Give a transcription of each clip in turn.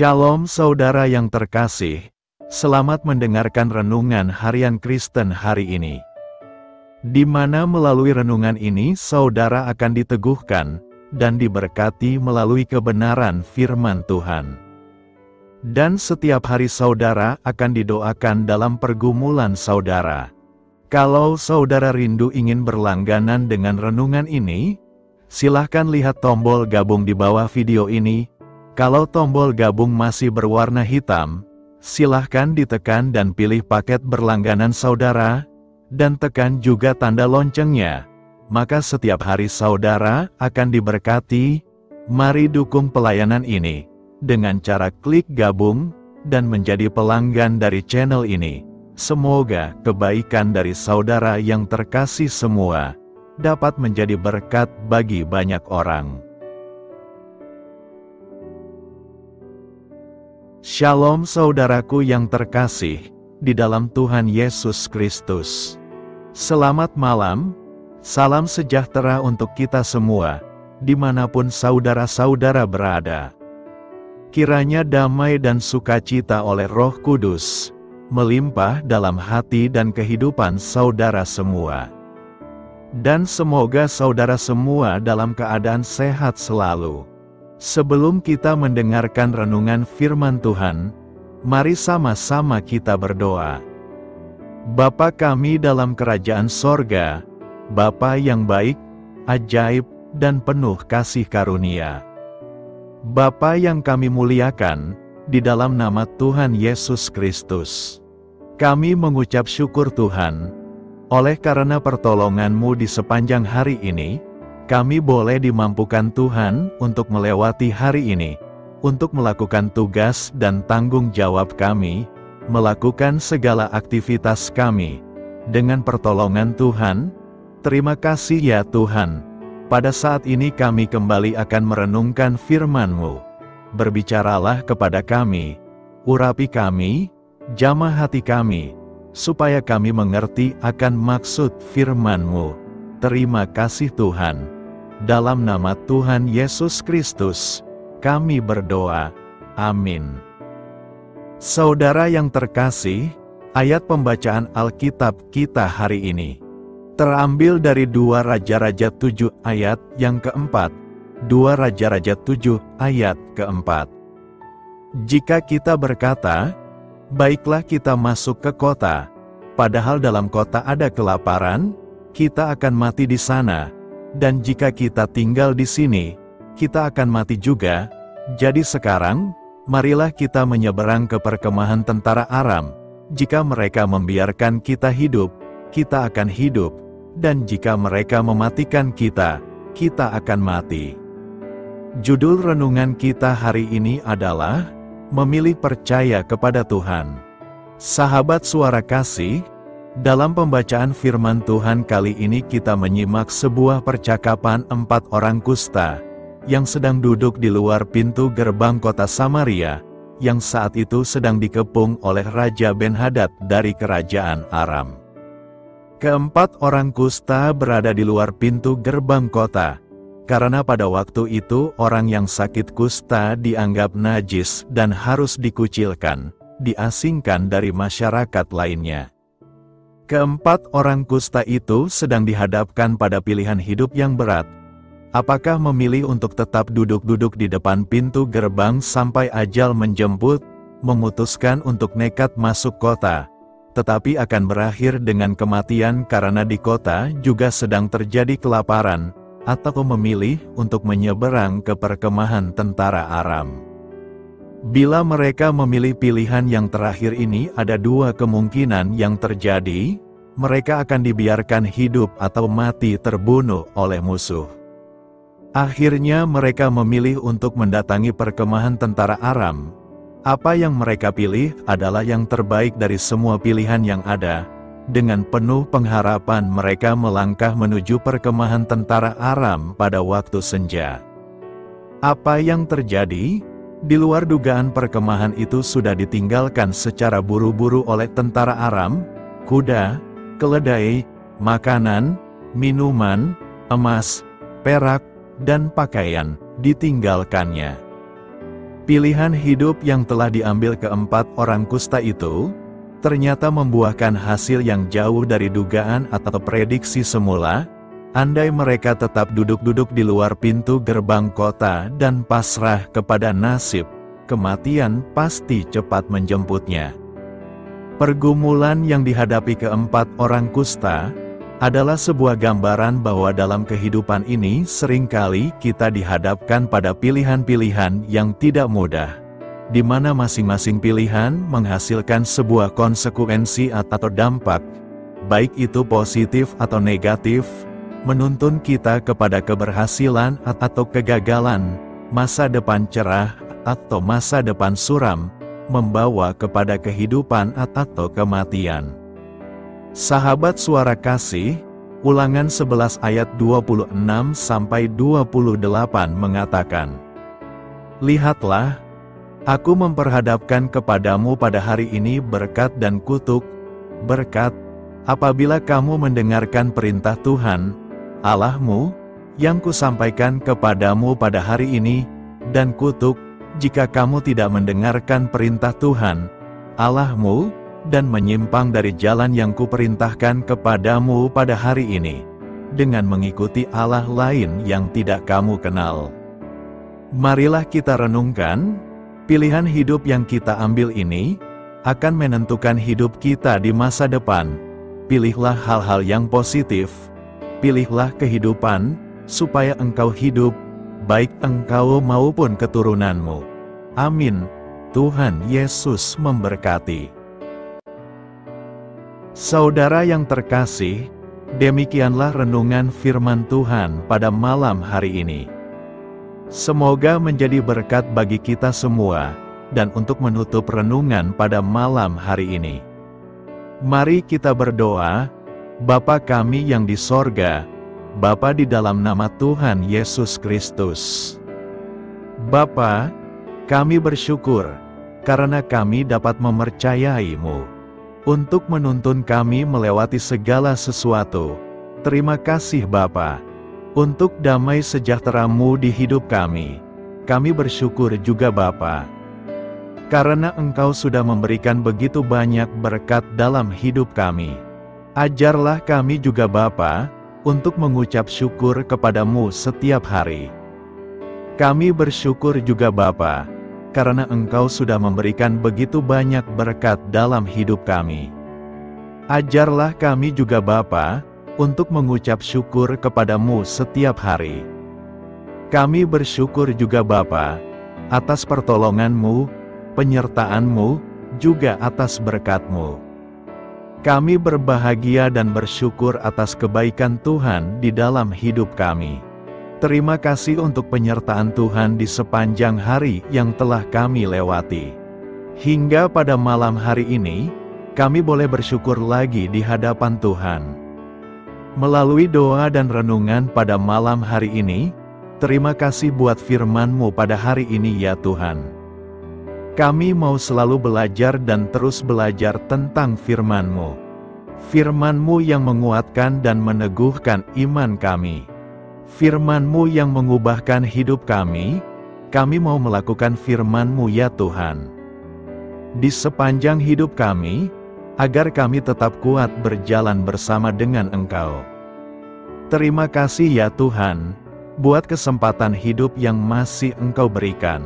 Shalom saudara yang terkasih, selamat mendengarkan Renungan Harian Kristen hari ini. Di mana melalui renungan ini saudara akan diteguhkan dan diberkati melalui kebenaran firman Tuhan. Dan setiap hari saudara akan didoakan dalam pergumulan saudara. Kalau saudara rindu ingin berlangganan dengan renungan ini, silahkan lihat tombol gabung di bawah video ini. Kalau tombol gabung masih berwarna hitam, silahkan ditekan dan pilih paket berlangganan saudara, dan tekan juga tanda loncengnya. Maka setiap hari saudara akan diberkati. Mari dukung pelayanan ini dengan cara klik gabung dan menjadi pelanggan dari channel ini. Semoga kebaikan dari saudara yang terkasih semua dapat menjadi berkat bagi banyak orang. Shalom saudaraku yang terkasih di dalam Tuhan Yesus Kristus. Selamat malam, salam sejahtera untuk kita semua, dimanapun saudara-saudara berada. Kiranya damai dan sukacita oleh Roh Kudus melimpah dalam hati dan kehidupan saudara semua. Dan semoga saudara semua dalam keadaan sehat selalu. Sebelum kita mendengarkan renungan firman Tuhan, mari sama-sama kita berdoa. Bapa kami dalam kerajaan sorga, Bapa yang baik, ajaib, dan penuh kasih karunia. Bapa yang kami muliakan, di dalam nama Tuhan Yesus Kristus. Kami mengucap syukur Tuhan, oleh karena pertolongan-Mu di sepanjang hari ini, kami boleh dimampukan Tuhan untuk melewati hari ini, untuk melakukan tugas dan tanggung jawab kami, melakukan segala aktivitas kami. Dengan pertolongan Tuhan, terima kasih ya Tuhan. Pada saat ini kami kembali akan merenungkan firman-Mu. Berbicaralah kepada kami, urapi kami, jamah hati kami, supaya kami mengerti akan maksud firman-Mu. Terima kasih Tuhan. Dalam nama Tuhan Yesus Kristus, kami berdoa. Amin. Saudara yang terkasih, ayat pembacaan Alkitab kita hari ini terambil dari 2 Raja-Raja 7 ayat yang keempat. 2 Raja-Raja 7 ayat keempat. Jika kita berkata, baiklah kita masuk ke kota, padahal dalam kota ada kelaparan, kita akan mati di sana. Dan jika kita tinggal di sini, kita akan mati juga. Jadi sekarang, marilah kita menyeberang ke perkemahan tentara Aram. Jika mereka membiarkan kita hidup, kita akan hidup. Dan jika mereka mematikan kita, kita akan mati. Judul renungan kita hari ini adalah Memilih Percaya kepada Tuhan. Sahabat suara kasih, dalam pembacaan firman Tuhan kali ini kita menyimak sebuah percakapan 4 orang kusta yang sedang duduk di luar pintu gerbang kota Samaria, yang saat itu sedang dikepung oleh Raja Ben-Hadad dari kerajaan Aram. Keempat orang kusta berada di luar pintu gerbang kota, karena pada waktu itu orang yang sakit kusta dianggap najis dan harus dikucilkan, diasingkan dari masyarakat lainnya. Keempat orang kusta itu sedang dihadapkan pada pilihan hidup yang berat. Apakah memilih untuk tetap duduk-duduk di depan pintu gerbang sampai ajal menjemput, memutuskan untuk nekat masuk kota, tetapi akan berakhir dengan kematian karena di kota juga sedang terjadi kelaparan, atau memilih untuk menyeberang ke perkemahan tentara Aram? Bila mereka memilih pilihan yang terakhir ini, ada 2 kemungkinan yang terjadi. Mereka akan dibiarkan hidup atau mati terbunuh oleh musuh. Akhirnya mereka memilih untuk mendatangi perkemahan tentara Aram. Apa yang mereka pilih adalah yang terbaik dari semua pilihan yang ada. Dengan penuh pengharapan mereka melangkah menuju perkemahan tentara Aram pada waktu senja. Apa yang terjadi? Di luar dugaan perkemahan itu sudah ditinggalkan secara buru-buru oleh tentara Aram, kuda, keledai, makanan, minuman, emas, perak, dan pakaian, ditinggalkannya. Pilihan hidup yang telah diambil keempat orang kusta itu, ternyata membuahkan hasil yang jauh dari dugaan atau prediksi semula, andai mereka tetap duduk-duduk di luar pintu gerbang kota dan pasrah kepada nasib, kematian pasti cepat menjemputnya. Pergumulan yang dihadapi keempat orang kusta, adalah sebuah gambaran bahwa dalam kehidupan ini seringkali kita dihadapkan pada pilihan-pilihan yang tidak mudah, di mana masing-masing pilihan menghasilkan sebuah konsekuensi atau dampak, baik itu positif atau negatif, menuntun kita kepada keberhasilan atau kegagalan, masa depan cerah atau masa depan suram, membawa kepada kehidupan atau kematian. Sahabat Suara Kasih, Ulangan 11 ayat 26-28 mengatakan, "Lihatlah, aku memperhadapkan kepadamu pada hari ini berkat dan kutuk. Berkat, apabila kamu mendengarkan perintah Tuhan, Allahmu, yang kusampaikan kepadamu pada hari ini, dan kutuk, jika kamu tidak mendengarkan perintah Tuhan, Allahmu, dan menyimpang dari jalan yang kuperintahkan kepadamu pada hari ini, dengan mengikuti Allah lain yang tidak kamu kenal." Marilah kita renungkan, pilihan hidup yang kita ambil ini, akan menentukan hidup kita di masa depan. Pilihlah hal-hal yang positif, pilihlah kehidupan, supaya engkau hidup, baik engkau maupun keturunanmu. Amin. Tuhan Yesus memberkati. Saudara yang terkasih, demikianlah renungan firman Tuhan pada malam hari ini. Semoga menjadi berkat bagi kita semua, dan untuk menutup renungan pada malam hari ini, mari kita berdoa. Bapa kami yang di sorga, Bapa di dalam nama Tuhan Yesus Kristus. Bapa, kami bersyukur, karena kami dapat mempercayai-Mu untuk menuntun kami melewati segala sesuatu. Terima kasih Bapa, untuk damai sejahtera-Mu di hidup kami. Kami bersyukur juga Bapa, karena Engkau sudah memberikan begitu banyak berkat dalam hidup kami. Ajarlah kami juga Bapa, untuk mengucap syukur kepadamu setiap hari. Kami bersyukur juga Bapa, karena Engkau sudah memberikan begitu banyak berkat dalam hidup kami. Ajarlah kami juga Bapa, untuk mengucap syukur kepadamu setiap hari. Kami bersyukur juga Bapa, atas pertolongan-Mu, penyertaan-Mu, juga atas berkat-Mu. Kami berbahagia dan bersyukur atas kebaikan Tuhan di dalam hidup kami. Terima kasih untuk penyertaan Tuhan di sepanjang hari yang telah kami lewati. Hingga pada malam hari ini, kami boleh bersyukur lagi di hadapan Tuhan. Melalui doa dan renungan pada malam hari ini, terima kasih buat firman-Mu pada hari ini ya Tuhan. Kami mau selalu belajar dan terus belajar tentang firman-Mu. Firman-Mu yang menguatkan dan meneguhkan iman kami. Firman-Mu yang mengubahkan hidup kami mau melakukan firman-Mu ya Tuhan. Di sepanjang hidup kami, agar kami tetap kuat berjalan bersama dengan Engkau. Terima kasih ya Tuhan, buat kesempatan hidup yang masih Engkau berikan.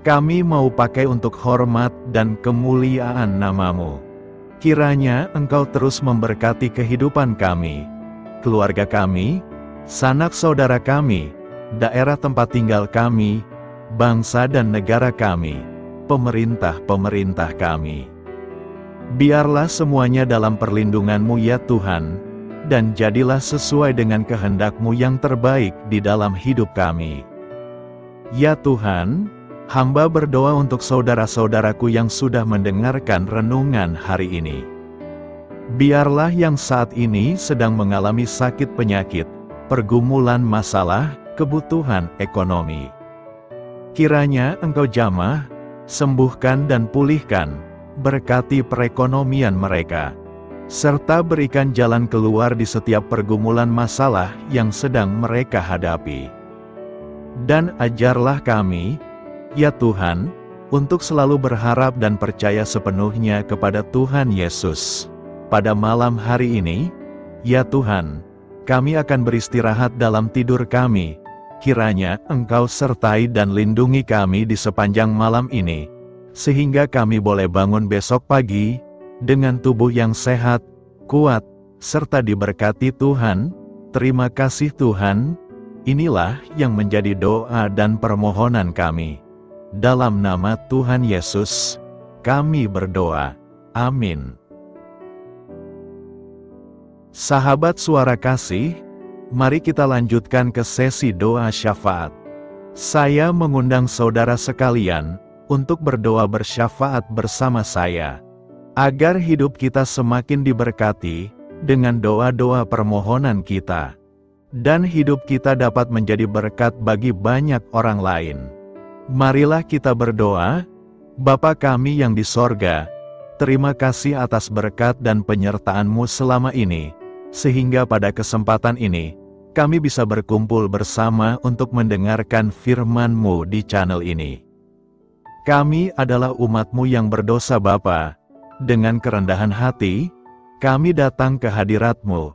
Kami mau pakai untuk hormat dan kemuliaan nama-Mu. Kiranya Engkau terus memberkati kehidupan kami, keluarga kami, sanak saudara kami, daerah tempat tinggal kami, bangsa dan negara kami, pemerintah-pemerintah kami. Biarlah semuanya dalam perlindungan-Mu ya Tuhan, dan jadilah sesuai dengan kehendak-Mu yang terbaik di dalam hidup kami. Ya Tuhan, hamba berdoa untuk saudara-saudaraku yang sudah mendengarkan renungan hari ini. Biarlah yang saat ini sedang mengalami sakit penyakit, pergumulan masalah, kebutuhan ekonomi, kiranya Engkau jamah, sembuhkan dan pulihkan, berkati perekonomian mereka, serta berikan jalan keluar di setiap pergumulan masalah yang sedang mereka hadapi. Dan ajarlah kami, Ya Tuhan, untuk selalu berharap dan percaya sepenuhnya kepada Tuhan Yesus. Pada malam hari ini, ya Tuhan, kami akan beristirahat dalam tidur kami. Kiranya Engkau sertai dan lindungi kami di sepanjang malam ini, sehingga kami boleh bangun besok pagi, dengan tubuh yang sehat, kuat, serta diberkati Tuhan. Terima kasih Tuhan. Inilah yang menjadi doa dan permohonan kami. Dalam nama Tuhan Yesus, kami berdoa. Amin. Sahabat Suara Kasih, mari kita lanjutkan ke sesi doa syafaat. Saya mengundang saudara sekalian untuk berdoa bersyafaat bersama saya, agar hidup kita semakin diberkati dengan doa-doa permohonan kita, dan hidup kita dapat menjadi berkat bagi banyak orang lain. Marilah kita berdoa. Bapa kami yang di sorga, terima kasih atas berkat dan penyertaan-Mu selama ini, sehingga pada kesempatan ini, kami bisa berkumpul bersama untuk mendengarkan firman-Mu di channel ini. Kami adalah umat-Mu yang berdosa Bapa. Dengan kerendahan hati, kami datang ke hadirat-Mu,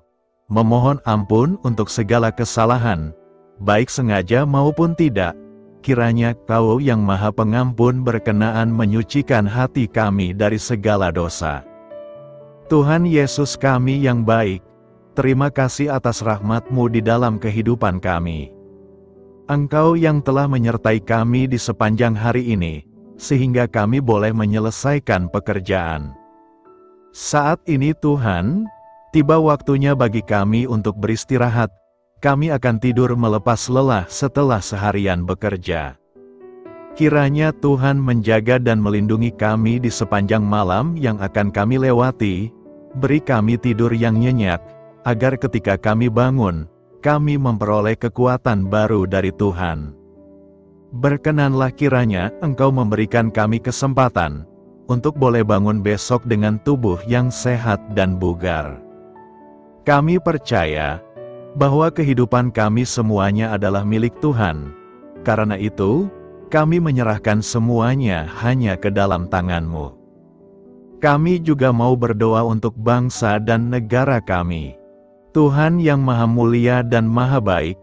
memohon ampun untuk segala kesalahan, baik sengaja maupun tidak. Kiranya Kau yang Maha Pengampun berkenaan menyucikan hati kami dari segala dosa. Tuhan Yesus kami yang baik, terima kasih atas rahmat-Mu di dalam kehidupan kami. Engkau yang telah menyertai kami di sepanjang hari ini, sehingga kami boleh menyelesaikan pekerjaan. Saat ini Tuhan, tiba waktunya bagi kami untuk beristirahat. Kami akan tidur melepas lelah setelah seharian bekerja. Kiranya Tuhan menjaga dan melindungi kami di sepanjang malam yang akan kami lewati. Beri kami tidur yang nyenyak, agar ketika kami bangun, kami memperoleh kekuatan baru dari Tuhan. Berkenanlah kiranya Engkau memberikan kami kesempatan untuk boleh bangun besok dengan tubuh yang sehat dan bugar. Kami percaya bahwa kehidupan kami semuanya adalah milik Tuhan. Karena itu, kami menyerahkan semuanya hanya ke dalam tangan-Mu. Kami juga mau berdoa untuk bangsa dan negara kami. Tuhan yang Maha Mulia dan Maha Baik,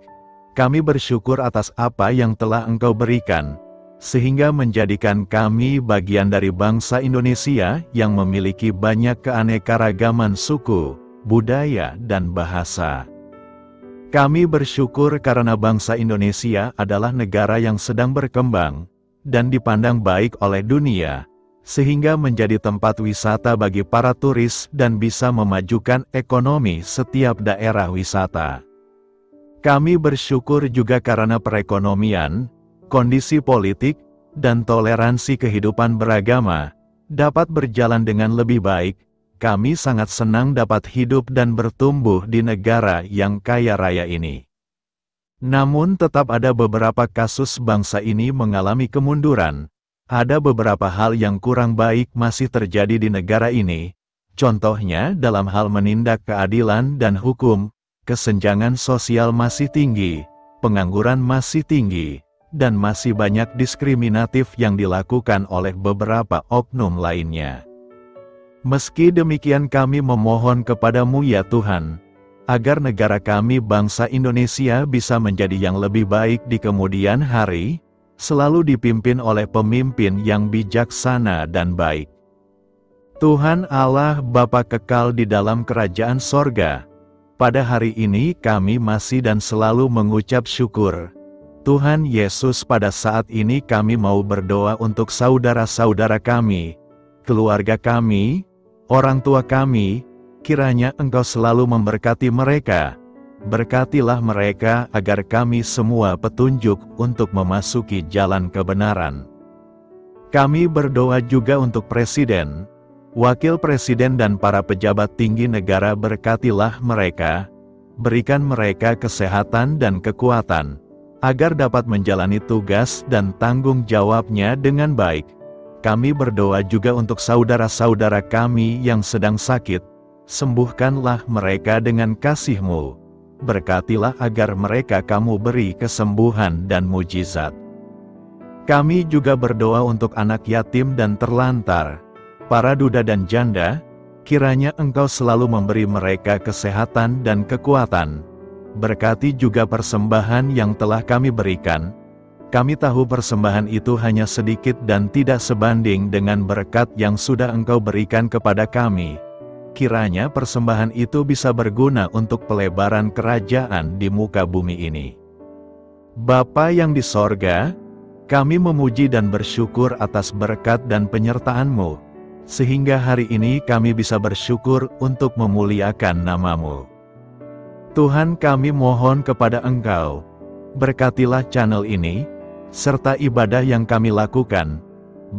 kami bersyukur atas apa yang telah Engkau berikan, sehingga menjadikan kami bagian dari bangsa Indonesia yang memiliki banyak keanekaragaman suku, budaya, dan bahasa. Kami bersyukur karena bangsa Indonesia adalah negara yang sedang berkembang, dan dipandang baik oleh dunia, sehingga menjadi tempat wisata bagi para turis dan bisa memajukan ekonomi setiap daerah wisata. Kami bersyukur juga karena perekonomian, kondisi politik, dan toleransi kehidupan beragama dapat berjalan dengan lebih baik. Kami sangat senang dapat hidup dan bertumbuh di negara yang kaya raya ini. Namun tetap ada beberapa kasus bangsa ini mengalami kemunduran. Ada beberapa hal yang kurang baik masih terjadi di negara ini. Contohnya dalam hal menindak keadilan dan hukum, kesenjangan sosial masih tinggi, pengangguran masih tinggi, dan masih banyak diskriminatif yang dilakukan oleh beberapa oknum lainnya. Meski demikian kami memohon kepada-Mu ya Tuhan, agar negara kami bangsa Indonesia bisa menjadi yang lebih baik di kemudian hari, selalu dipimpin oleh pemimpin yang bijaksana dan baik. Tuhan Allah Bapa kekal di dalam kerajaan sorga, pada hari ini kami masih dan selalu mengucap syukur. Tuhan Yesus, pada saat ini kami mau berdoa untuk saudara-saudara kami, keluarga kami, orang tua kami. Kiranya Engkau selalu memberkati mereka. Berkatilah mereka agar kami semua petunjuk untuk memasuki jalan kebenaran. Kami berdoa juga untuk Presiden, Wakil Presiden dan para pejabat tinggi negara. Berkatilah mereka, berikan mereka kesehatan dan kekuatan, agar dapat menjalani tugas dan tanggung jawabnya dengan baik. Kami berdoa juga untuk saudara-saudara kami yang sedang sakit. Sembuhkanlah mereka dengan kasih-Mu. Berkatilah agar mereka Kamu beri kesembuhan dan mujizat. Kami juga berdoa untuk anak yatim dan terlantar, para duda dan janda, kiranya Engkau selalu memberi mereka kesehatan dan kekuatan. Berkati juga persembahan yang telah kami berikan. Kami tahu persembahan itu hanya sedikit dan tidak sebanding dengan berkat yang sudah Engkau berikan kepada kami. Kiranya persembahan itu bisa berguna untuk pelebaran kerajaan di muka bumi ini. Bapa yang di sorga, kami memuji dan bersyukur atas berkat dan penyertaan-Mu, sehingga hari ini kami bisa bersyukur untuk memuliakan nama-Mu. Tuhan, kami mohon kepada Engkau, berkatilah channel ini, serta ibadah yang kami lakukan.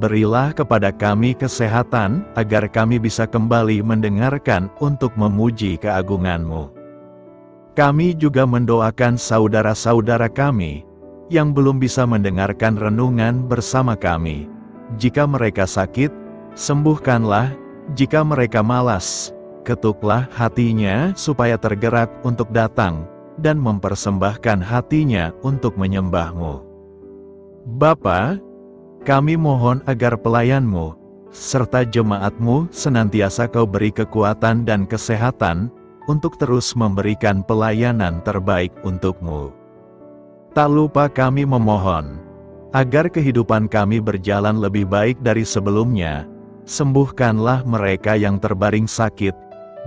Berilah kepada kami kesehatan, agar kami bisa kembali mendengarkan untuk memuji keagungan-Mu. Kami juga mendoakan saudara-saudara kami, yang belum bisa mendengarkan renungan bersama kami. Jika mereka sakit, sembuhkanlah. Jika mereka malas, ketuklah hatinya supaya tergerak untuk datang, dan mempersembahkan hatinya untuk menyembah-Mu. Bapa, kami mohon agar pelayan-Mu, serta jemaat-Mu senantiasa Kau beri kekuatan dan kesehatan, untuk terus memberikan pelayanan terbaik untuk-Mu. Tak lupa kami memohon, agar kehidupan kami berjalan lebih baik dari sebelumnya. Sembuhkanlah mereka yang terbaring sakit,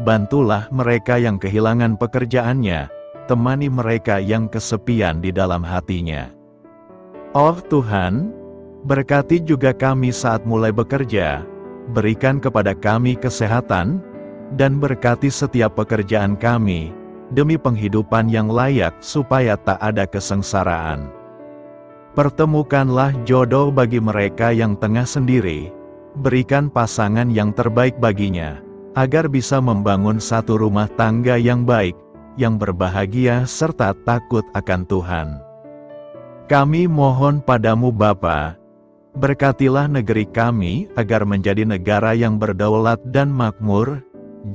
bantulah mereka yang kehilangan pekerjaannya, temani mereka yang kesepian di dalam hatinya. Oh Tuhan, berkati juga kami saat mulai bekerja, berikan kepada kami kesehatan, dan berkati setiap pekerjaan kami, demi penghidupan yang layak supaya tak ada kesengsaraan. Pertemukanlah jodoh bagi mereka yang tengah sendiri, berikan pasangan yang terbaik baginya, agar bisa membangun satu rumah tangga yang baik, yang berbahagia serta takut akan Tuhan. Kami mohon padamu Bapa, berkatilah negeri kami agar menjadi negara yang berdaulat dan makmur,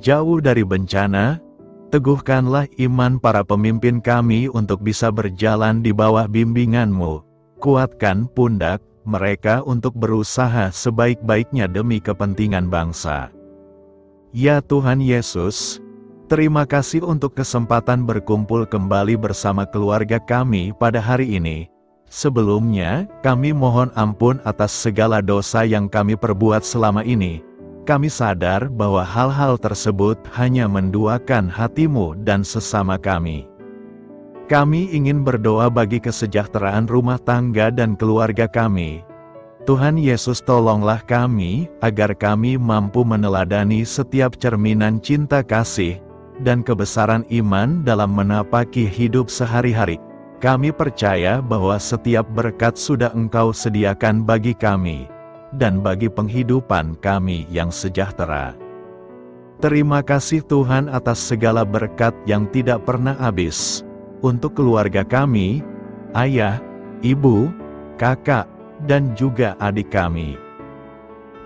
jauh dari bencana. Teguhkanlah iman para pemimpin kami untuk bisa berjalan di bawah bimbingan-Mu. Kuatkan pundak mereka untuk berusaha sebaik-baiknya demi kepentingan bangsa. Ya Tuhan Yesus, terima kasih untuk kesempatan berkumpul kembali bersama keluarga kami pada hari ini. Sebelumnya, kami mohon ampun atas segala dosa yang kami perbuat selama ini. Kami sadar bahwa hal-hal tersebut hanya menduakan hati-Mu dan sesama kami. Kami ingin berdoa bagi kesejahteraan rumah tangga dan keluarga kami. Tuhan Yesus, tolonglah kami, agar kami mampu meneladani setiap cerminan cinta kasih, dan kebesaran iman dalam menapaki hidup sehari-hari. Kami percaya bahwa setiap berkat sudah Engkau sediakan bagi kami, dan bagi penghidupan kami yang sejahtera. Terima kasih Tuhan atas segala berkat yang tidak pernah habis, untuk keluarga kami, ayah, ibu, kakak, dan juga adik kami.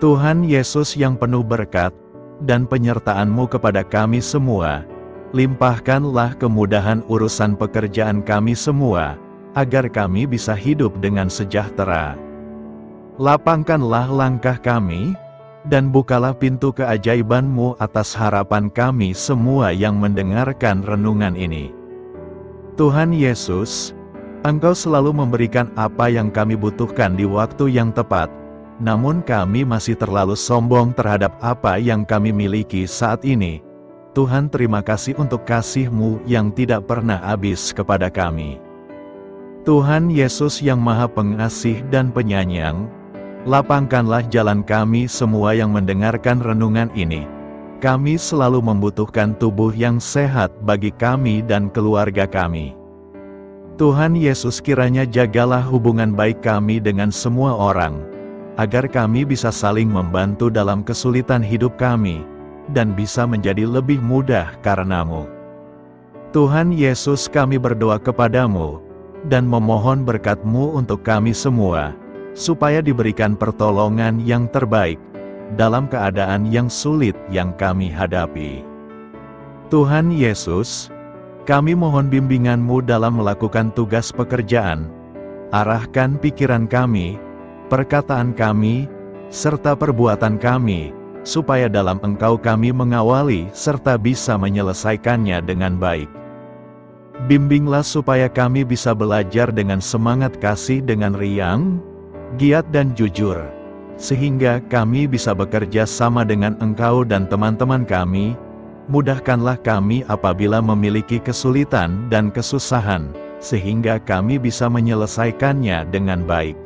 Tuhan Yesus yang penuh berkat, dan penyertaan-Mu kepada kami semua, limpahkanlah kemudahan urusan pekerjaan kami semua, agar kami bisa hidup dengan sejahtera. Lapangkanlah langkah kami, dan bukalah pintu keajaiban-Mu atas harapan kami semua yang mendengarkan renungan ini. Tuhan Yesus, Engkau selalu memberikan apa yang kami butuhkan di waktu yang tepat, namun kami masih terlalu sombong terhadap apa yang kami miliki saat ini. Tuhan, terima kasih untuk kasih-Mu yang tidak pernah habis kepada kami. Tuhan Yesus yang Maha Pengasih dan Penyayang, lapangkanlah jalan kami semua yang mendengarkan renungan ini. Kami selalu membutuhkan tubuh yang sehat bagi kami dan keluarga kami. Tuhan Yesus, kiranya jagalah hubungan baik kami dengan semua orang, agar kami bisa saling membantu dalam kesulitan hidup kami, dan bisa menjadi lebih mudah karena-Mu. Tuhan Yesus, kami berdoa kepada-Mu, dan memohon berkat-Mu untuk kami semua, supaya diberikan pertolongan yang terbaik, dalam keadaan yang sulit yang kami hadapi. Tuhan Yesus, kami mohon bimbingan-Mu dalam melakukan tugas pekerjaan. Arahkan pikiran kami, perkataan kami, serta perbuatan kami, supaya dalam Engkau kami mengawali serta bisa menyelesaikannya dengan baik. Bimbinglah supaya kami bisa belajar dengan semangat kasih dengan riang, giat dan jujur, sehingga kami bisa bekerja sama dengan Engkau dan teman-teman kami. Mudahkanlah kami apabila memiliki kesulitan dan kesusahan, sehingga kami bisa menyelesaikannya dengan baik.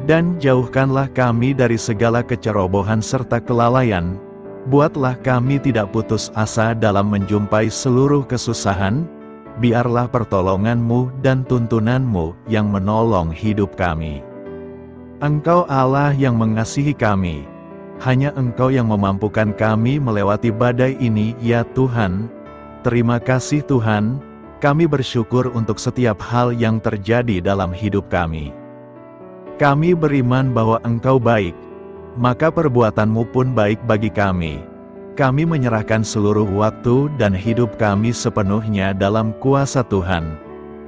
Dan jauhkanlah kami dari segala kecerobohan serta kelalaian. Buatlah kami tidak putus asa dalam menjumpai seluruh kesusahan. Biarlah pertolongan-Mu dan tuntunan-Mu yang menolong hidup kami. Engkau Allah yang mengasihi kami. Hanya Engkau yang memampukan kami melewati badai ini, ya Tuhan. Terima kasih Tuhan, kami bersyukur untuk setiap hal yang terjadi dalam hidup kami. Kami beriman bahwa Engkau baik, maka perbuatan-Mu pun baik bagi kami. Kami menyerahkan seluruh waktu dan hidup kami sepenuhnya dalam kuasa Tuhan.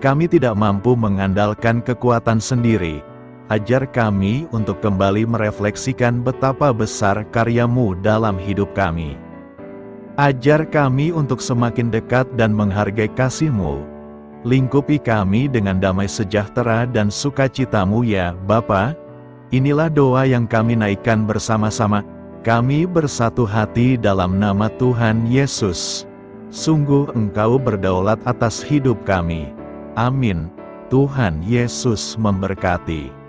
Kami tidak mampu mengandalkan kekuatan sendiri. Ajar kami untuk kembali merefleksikan betapa besar karya-Mu dalam hidup kami. Ajar kami untuk semakin dekat dan menghargai kasih-Mu. Lingkupi kami dengan damai sejahtera dan sukacita-Mu ya Bapa. Inilah doa yang kami naikkan bersama-sama. Kami bersatu hati dalam nama Tuhan Yesus. Sungguh Engkau berdaulat atas hidup kami. Amin. Tuhan Yesus memberkati.